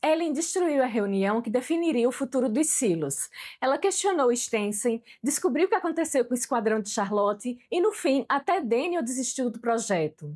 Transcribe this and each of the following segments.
Ellen destruiu a reunião que definiria o futuro dos silos. Ela questionou Stensen, descobriu o que aconteceu com o esquadrão de Charlotte e, no fim, até Daniel desistiu do projeto.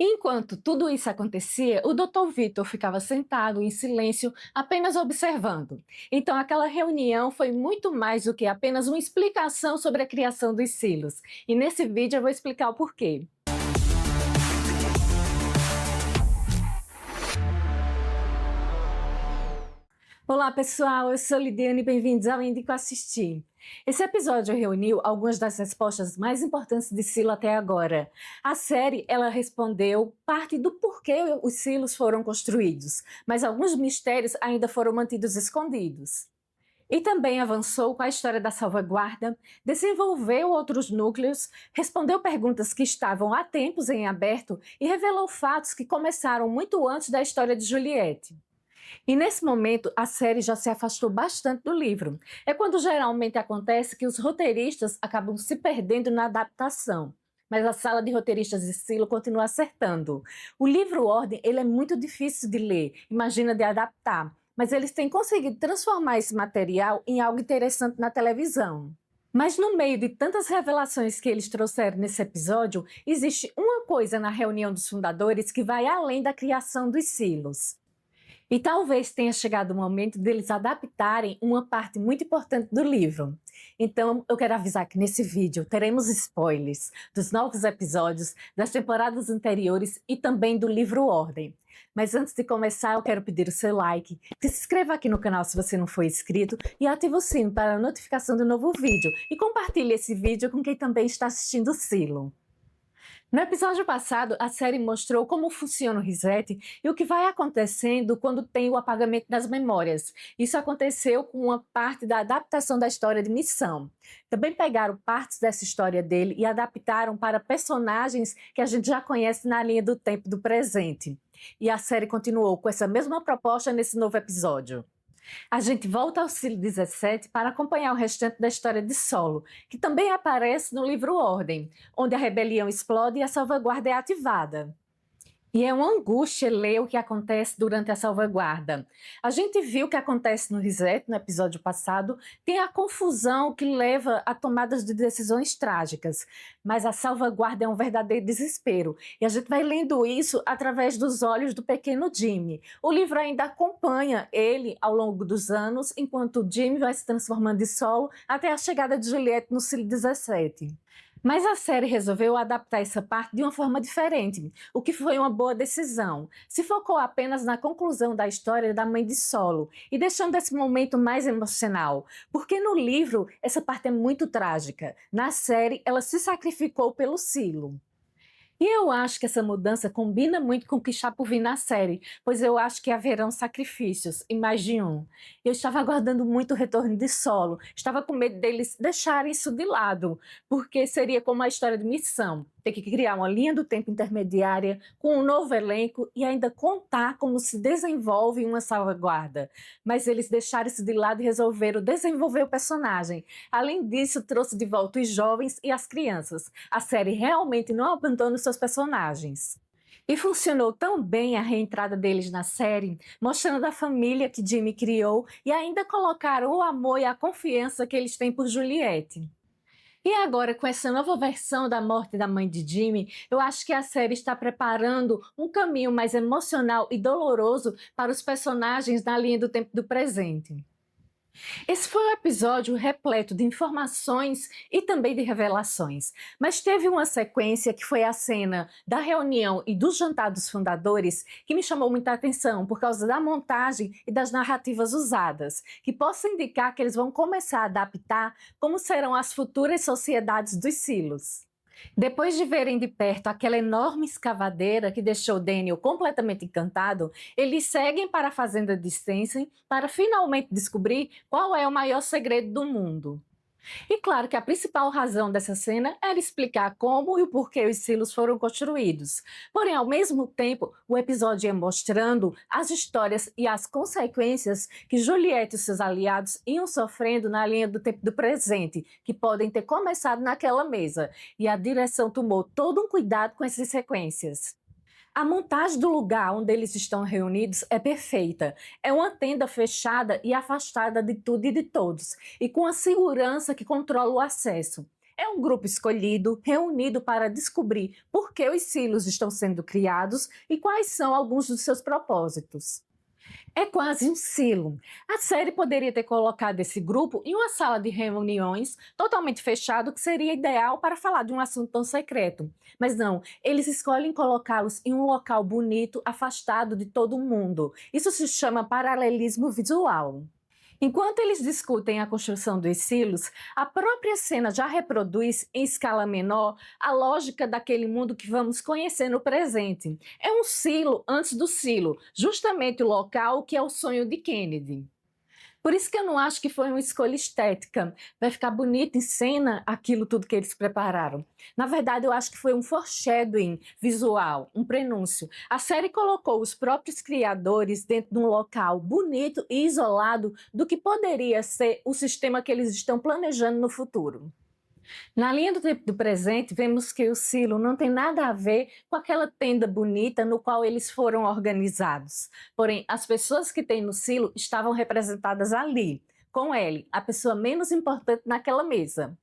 Enquanto tudo isso acontecia, o Dr. Victor ficava sentado em silêncio, apenas observando. Então aquela reunião foi muito mais do que apenas uma explicação sobre a criação dos silos. E nesse vídeo eu vou explicar o porquê. Olá pessoal, eu sou Lidiane e bem-vindos ao Indico Assistir. Esse episódio reuniu algumas das respostas mais importantes de Silo até agora. A série, ela respondeu parte do porquê os silos foram construídos, mas alguns mistérios ainda foram mantidos escondidos. E também avançou com a história da salvaguarda, desenvolveu outros núcleos, respondeu perguntas que estavam há tempos em aberto e revelou fatos que começaram muito antes da história de Juliette. E nesse momento, a série já se afastou bastante do livro. É quando geralmente acontece que os roteiristas acabam se perdendo na adaptação. Mas a sala de roteiristas de Silo continua acertando. O livro Ordem, ele é muito difícil de ler, imagina de adaptar. Mas eles têm conseguido transformar esse material em algo interessante na televisão. Mas no meio de tantas revelações que eles trouxeram nesse episódio, existe uma coisa na reunião dos fundadores que vai além da criação dos silos. E talvez tenha chegado o momento deles adaptarem uma parte muito importante do livro. Então, eu quero avisar que nesse vídeo teremos spoilers dos novos episódios, das temporadas anteriores e também do livro Ordem. Mas antes de começar, eu quero pedir o seu like, se inscreva aqui no canal se você não for inscrito e ative o sino para a notificação do novo vídeo e compartilhe esse vídeo com quem também está assistindo o Silo. No episódio passado, a série mostrou como funciona o reset e o que vai acontecendo quando tem o apagamento das memórias. Isso aconteceu com uma parte da adaptação da história de Missão. Também pegaram partes dessa história dele e adaptaram para personagens que a gente já conhece na linha do tempo do presente. E a série continuou com essa mesma proposta nesse novo episódio. A gente volta ao Silo 17 para acompanhar o restante da história de Solo, que também aparece no livro Ordem, onde a rebelião explode e a salvaguarda é ativada. E é uma angústia ler o que acontece durante a salvaguarda. A gente viu o que acontece no reset, no episódio passado, tem a confusão que leva a tomadas de decisões trágicas, mas a salvaguarda é um verdadeiro desespero, e a gente vai lendo isso através dos olhos do pequeno Jimmy. O livro ainda acompanha ele ao longo dos anos, enquanto o Jimmy vai se transformando em Solo até a chegada de Juliette no Silo 17. Mas a série resolveu adaptar essa parte de uma forma diferente, o que foi uma boa decisão. Se focou apenas na conclusão da história da mãe de Solo e deixando esse momento mais emocional, porque no livro essa parte é muito trágica. Na série ela se sacrificou pelo Silo. E eu acho que essa mudança combina muito com o que está por vir na série, pois eu acho que haverão sacrifícios, e mais de um. Eu estava aguardando muito o retorno de Solo, estava com medo deles deixarem isso de lado, porque seria como a história de Missão, ter que criar uma linha do tempo intermediária com um novo elenco e ainda contar como se desenvolve uma salvaguarda. Mas eles deixaram isso de lado e resolveram desenvolver o personagem. Além disso, trouxe de volta os jovens e as crianças. A série realmente não abandona os seus personagens. E funcionou tão bem a reentrada deles na série, mostrando a família que Jimmy criou e ainda colocaram o amor e a confiança que eles têm por Juliette. E agora, com essa nova versão da morte da mãe de Jimmy, eu acho que a série está preparando um caminho mais emocional e doloroso para os personagens na linha do tempo do presente. Esse foi um episódio repleto de informações e também de revelações, mas teve uma sequência que foi a cena da reunião e do jantar dos fundadores que me chamou muita atenção por causa da montagem e das narrativas usadas, que possa indicar que eles vão começar a adaptar como serão as futuras sociedades dos silos. Depois de verem de perto aquela enorme escavadeira que deixou Daniel completamente encantado, eles seguem para a fazenda de Stensen para finalmente descobrir qual é o maior segredo do mundo. E claro que a principal razão dessa cena era explicar como e o porquê os silos foram construídos. Porém, ao mesmo tempo, o episódio ia mostrando as histórias e as consequências que Juliette e seus aliados iam sofrendo na linha do tempo do presente, que podem ter começado naquela mesa. E a direção tomou todo um cuidado com essas sequências. A montagem do lugar onde eles estão reunidos é perfeita. É uma tenda fechada e afastada de tudo e de todos, e com a segurança que controla o acesso. É um grupo escolhido, reunido para descobrir por que os silos estão sendo criados e quais são alguns dos seus propósitos. É quase um silo. A série poderia ter colocado esse grupo em uma sala de reuniões totalmente fechado, que seria ideal para falar de um assunto tão secreto. Mas não, eles escolhem colocá-los em um local bonito, afastado de todo mundo. Isso se chama paralelismo visual. Enquanto eles discutem a construção dos silos, a própria cena já reproduz, em escala menor, a lógica daquele mundo que vamos conhecer no presente. É um silo antes do silo, justamente o local que é o sonho de Kennedy. Por isso que eu não acho que foi uma escolha estética. Vai ficar bonito em cena aquilo tudo que eles prepararam. Na verdade, eu acho que foi um foreshadowing visual, um prenúncio. A série colocou os próprios criadores dentro de um local bonito e isolado do que poderia ser o sistema que eles estão planejando no futuro. Na linha do tempo do presente, vemos que o silo não tem nada a ver com aquela tenda bonita no qual eles foram organizados. Porém, as pessoas que têm no silo estavam representadas ali, com ele, a pessoa menos importante naquela mesa.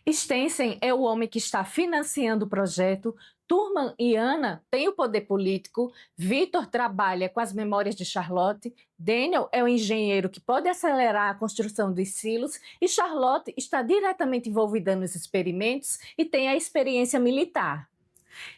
Stensen é o homem que está financiando o projeto, Turman e Anna têm o poder político, Victor trabalha com as memórias de Charlotte, Daniel é o engenheiro que pode acelerar a construção dos silos e Charlotte está diretamente envolvida nos experimentos e tem a experiência militar.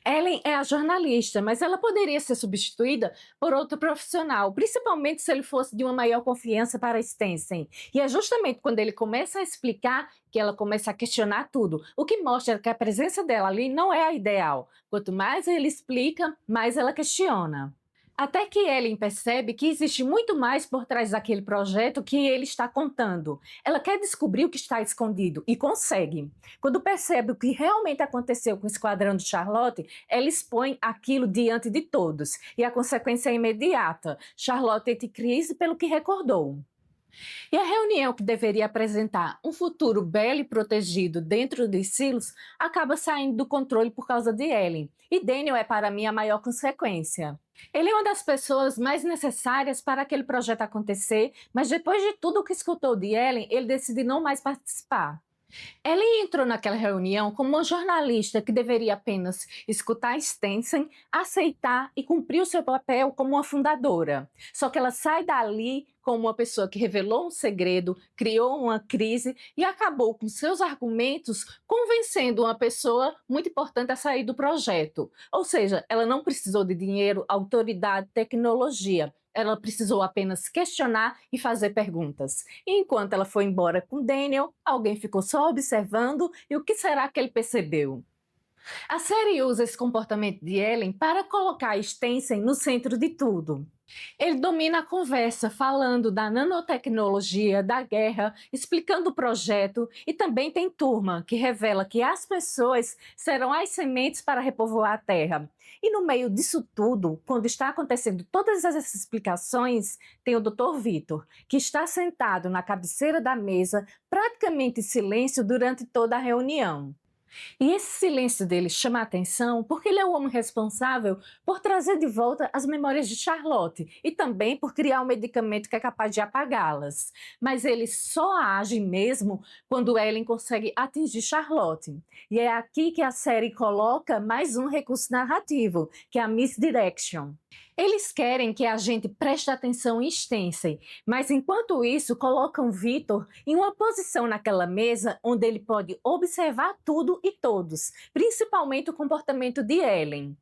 Ellen é a jornalista, mas ela poderia ser substituída por outro profissional, principalmente se ele fosse de uma maior confiança para Stensen. E é justamente quando ele começa a explicar que ela começa a questionar tudo, o que mostra que a presença dela ali não é a ideal. Quanto mais ele explica, mais ela questiona. Até que Ellen percebe que existe muito mais por trás daquele projeto que ele está contando. Ela quer descobrir o que está escondido e consegue. Quando percebe o que realmente aconteceu com o esquadrão de Charlotte, ela expõe aquilo diante de todos. E a consequência é imediata. Charlotte entra em crise pelo que recordou. E a reunião que deveria apresentar um futuro belo e protegido dentro dos silos acaba saindo do controle por causa de Ellen. E Daniel é para mim a maior consequência. Ele é uma das pessoas mais necessárias para aquele projeto acontecer, mas depois de tudo o que escutou de Ellen, ele decide não mais participar. Ellen entrou naquela reunião como uma jornalista que deveria apenas escutar Stensen, aceitar e cumprir o seu papel como uma fundadora. Só que ela sai dali como uma pessoa que revelou um segredo, criou uma crise e acabou com seus argumentos convencendo uma pessoa muito importante a sair do projeto. Ou seja, ela não precisou de dinheiro, autoridade, tecnologia. Ela precisou apenas questionar e fazer perguntas. E enquanto ela foi embora com Daniel, alguém ficou só observando e o que será que ele percebeu? A série usa esse comportamento de Ellen para colocar Stensen no centro de tudo. Ele domina a conversa, falando da nanotecnologia, da guerra, explicando o projeto e também tem Turma, que revela que as pessoas serão as sementes para repovoar a Terra. E no meio disso tudo, quando está acontecendo todas essas explicações, tem o Dr. Victor, que está sentado na cabeceira da mesa, praticamente em silêncio durante toda a reunião. E esse silêncio dele chama a atenção porque ele é o homem responsável por trazer de volta as memórias de Charlotte e também por criar um medicamento que é capaz de apagá-las. Mas ele só age mesmo quando Ellen consegue atingir Charlotte. E é aqui que a série coloca mais um recurso narrativo, que é a misdirection. Eles querem que a gente preste atenção em Stensen, mas enquanto isso colocam Victor em uma posição naquela mesa onde ele pode observar tudo e todos, principalmente o comportamento de Ellen.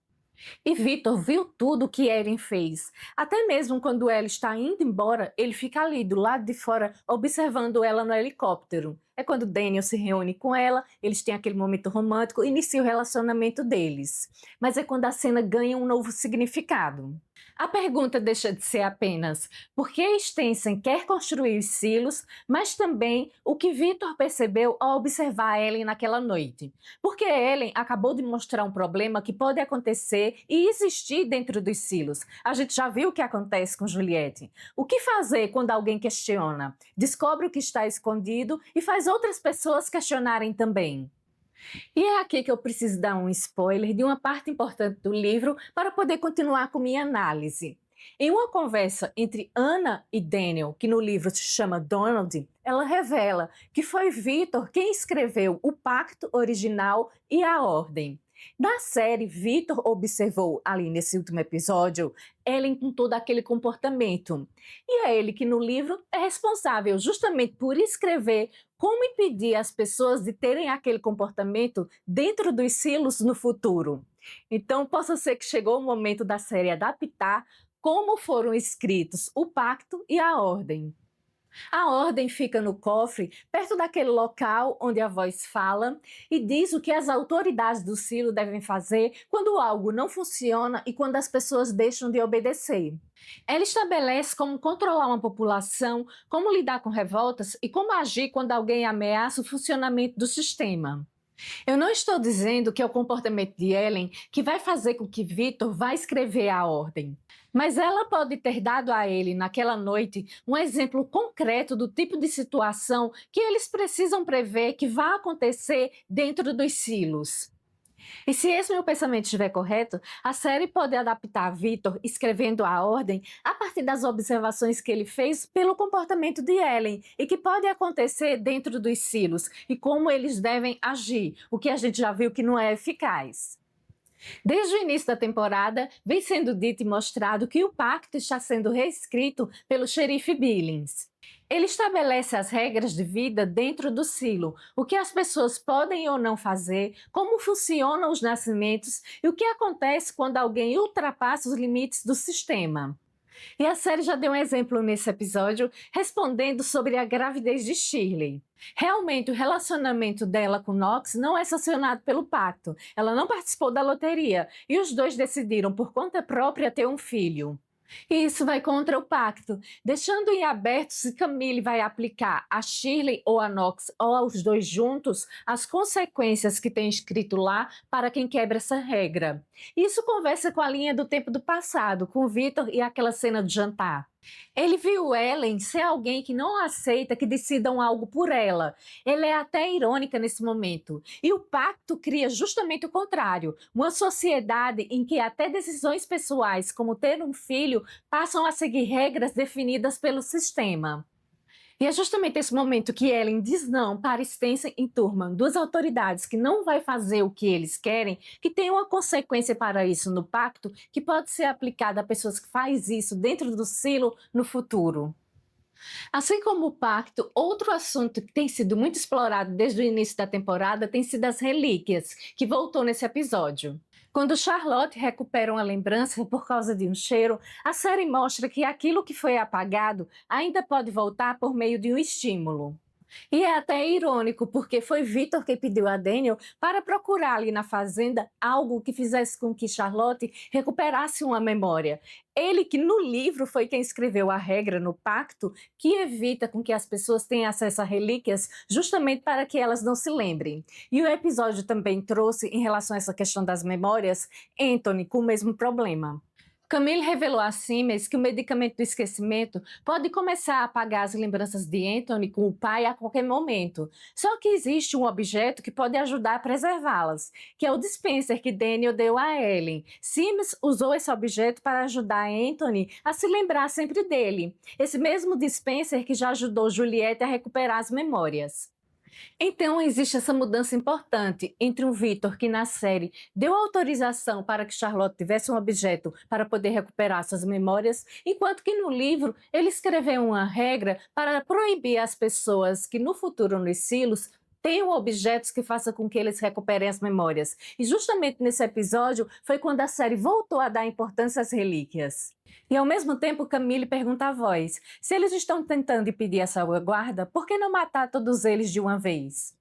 E Victor viu tudo o que Ellen fez. Até mesmo quando ela está indo embora, ele fica ali do lado de fora observando ela no helicóptero. É quando Daniel se reúne com ela, eles têm aquele momento romântico, inicia o relacionamento deles. Mas é quando a cena ganha um novo significado. A pergunta deixa de ser apenas por que Stensen quer construir os silos, mas também o que Victor percebeu ao observar Ellen naquela noite. Porque Ellen acabou de mostrar um problema que pode acontecer e existir dentro dos silos. A gente já viu o que acontece com Juliette. O que fazer quando alguém questiona? Descobre o que está escondido e faz outras pessoas questionarem também. E é aqui que eu preciso dar um spoiler de uma parte importante do livro para poder continuar com minha análise. Em uma conversa entre Anna e Daniel, que no livro se chama Donald, ela revela que foi Victor quem escreveu o pacto original e a ordem. Na série, Victor observou ali nesse último episódio Ellen com todo aquele comportamento. E é ele que no livro é responsável justamente por escrever como impedir as pessoas de terem aquele comportamento dentro dos silos no futuro. Então, possa ser que chegou o momento da série adaptar como foram escritos o pacto e a ordem. A ordem fica no cofre, perto daquele local onde a voz fala e diz o que as autoridades do silo devem fazer quando algo não funciona e quando as pessoas deixam de obedecer. Ela estabelece como controlar uma população, como lidar com revoltas e como agir quando alguém ameaça o funcionamento do sistema. Eu não estou dizendo que é o comportamento de Ellen que vai fazer com que Victor vá escrever a ordem. Mas ela pode ter dado a ele, naquela noite, um exemplo concreto do tipo de situação que eles precisam prever que vai acontecer dentro dos silos. E se esse meu pensamento estiver correto, a série pode adaptar Victor escrevendo a ordem a partir das observações que ele fez pelo comportamento de Ellen e que pode acontecer dentro dos silos e como eles devem agir, o que a gente já viu que não é eficaz. Desde o início da temporada, vem sendo dito e mostrado que o pacto está sendo reescrito pelo xerife Billings. Ele estabelece as regras de vida dentro do silo, o que as pessoas podem ou não fazer, como funcionam os nascimentos e o que acontece quando alguém ultrapassa os limites do sistema. E a série já deu um exemplo nesse episódio, respondendo sobre a gravidez de Shirley. Realmente, o relacionamento dela com Knox não é sancionado pelo pacto. Ela não participou da loteria e os dois decidiram, por conta própria, ter um filho. E isso vai contra o pacto, deixando em aberto se Camille vai aplicar a Shirley ou a Knox ou aos dois juntos as consequências que tem escrito lá para quem quebra essa regra. Isso conversa com a linha do tempo do passado, com Victor e aquela cena do jantar. Ele viu Ellen ser alguém que não aceita que decidam algo por ela. Ela é até irônica nesse momento. E o pacto cria justamente o contrário, uma sociedade em que até decisões pessoais, como ter um filho, passam a seguir regras definidas pelo sistema. E é justamente esse momento que Ellen diz não para Spencer e Turman, duas autoridades que não vai fazer o que eles querem, que tem uma consequência para isso no pacto, que pode ser aplicada a pessoas que fazem isso dentro do silo no futuro. Assim como o pacto, outro assunto que tem sido muito explorado desde o início da temporada tem sido as relíquias, que voltou nesse episódio. Quando Charlotte recupera uma lembrança por causa de um cheiro, a série mostra que aquilo que foi apagado ainda pode voltar por meio de um estímulo. E é até irônico, porque foi Victor quem pediu a Daniel para procurar ali na fazenda algo que fizesse com que Charlotte recuperasse uma memória. Ele que no livro foi quem escreveu a regra no pacto que evita com que as pessoas tenham acesso a relíquias justamente para que elas não se lembrem. E o episódio também trouxe, em relação a essa questão das memórias, Anthony com o mesmo problema. Camille revelou a Simmons que o medicamento do esquecimento pode começar a apagar as lembranças de Anthony com o pai a qualquer momento. Só que existe um objeto que pode ajudar a preservá-las, que é o dispenser que Daniel deu a Ellen. Simmons usou esse objeto para ajudar Anthony a se lembrar sempre dele. Esse mesmo dispenser que já ajudou Juliette a recuperar as memórias. Então, existe essa mudança importante entre um Victor que na série deu autorização para que Charlotte tivesse um objeto para poder recuperar suas memórias, enquanto que no livro ele escreveu uma regra para proibir as pessoas que no futuro nos silos tenham objetos que façam com que eles recuperem as memórias. E justamente nesse episódio foi quando a série voltou a dar importância às relíquias. E ao mesmo tempo Camille pergunta à voz, se eles estão tentando impedir a salvaguarda, por que não matar todos eles de uma vez?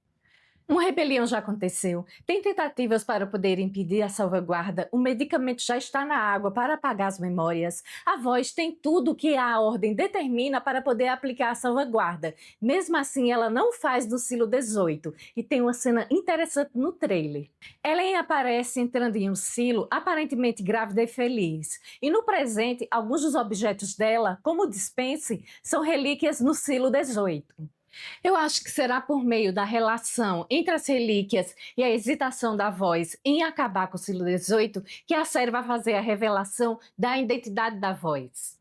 Uma rebelião já aconteceu. Tem tentativas para poder impedir a salvaguarda. O medicamento já está na água para apagar as memórias. A voz tem tudo o que a ordem determina para poder aplicar a salvaguarda. Mesmo assim, ela não faz do silo 18. E tem uma cena interessante no trailer. Ellen aparece entrando em um silo aparentemente grávida e feliz. E no presente, alguns dos objetos dela, como o dispense, são relíquias no silo 18. Eu acho que será por meio da relação entre as relíquias e a hesitação da voz em acabar com o siglo XVIII que a série vai fazer a revelação da identidade da voz.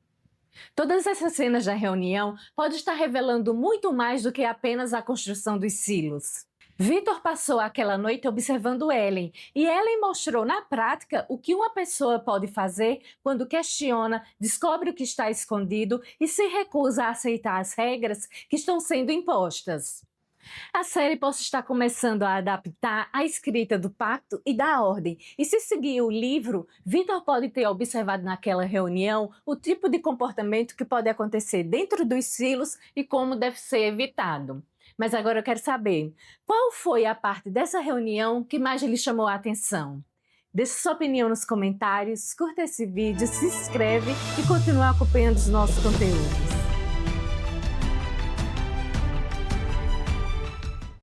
Todas essas cenas da reunião podem estar revelando muito mais do que apenas a construção dos silos. Victor passou aquela noite observando Ellen, e Ellen mostrou na prática o que uma pessoa pode fazer quando questiona, descobre o que está escondido e se recusa a aceitar as regras que estão sendo impostas. A série pode estar começando a adaptar a escrita do pacto e da ordem, e se seguir o livro, Victor pode ter observado naquela reunião o tipo de comportamento que pode acontecer dentro dos silos e como deve ser evitado. Mas agora eu quero saber, qual foi a parte dessa reunião que mais lhe chamou a atenção? Deixe sua opinião nos comentários, curta esse vídeo, se inscreve e continue acompanhando os nossos conteúdos.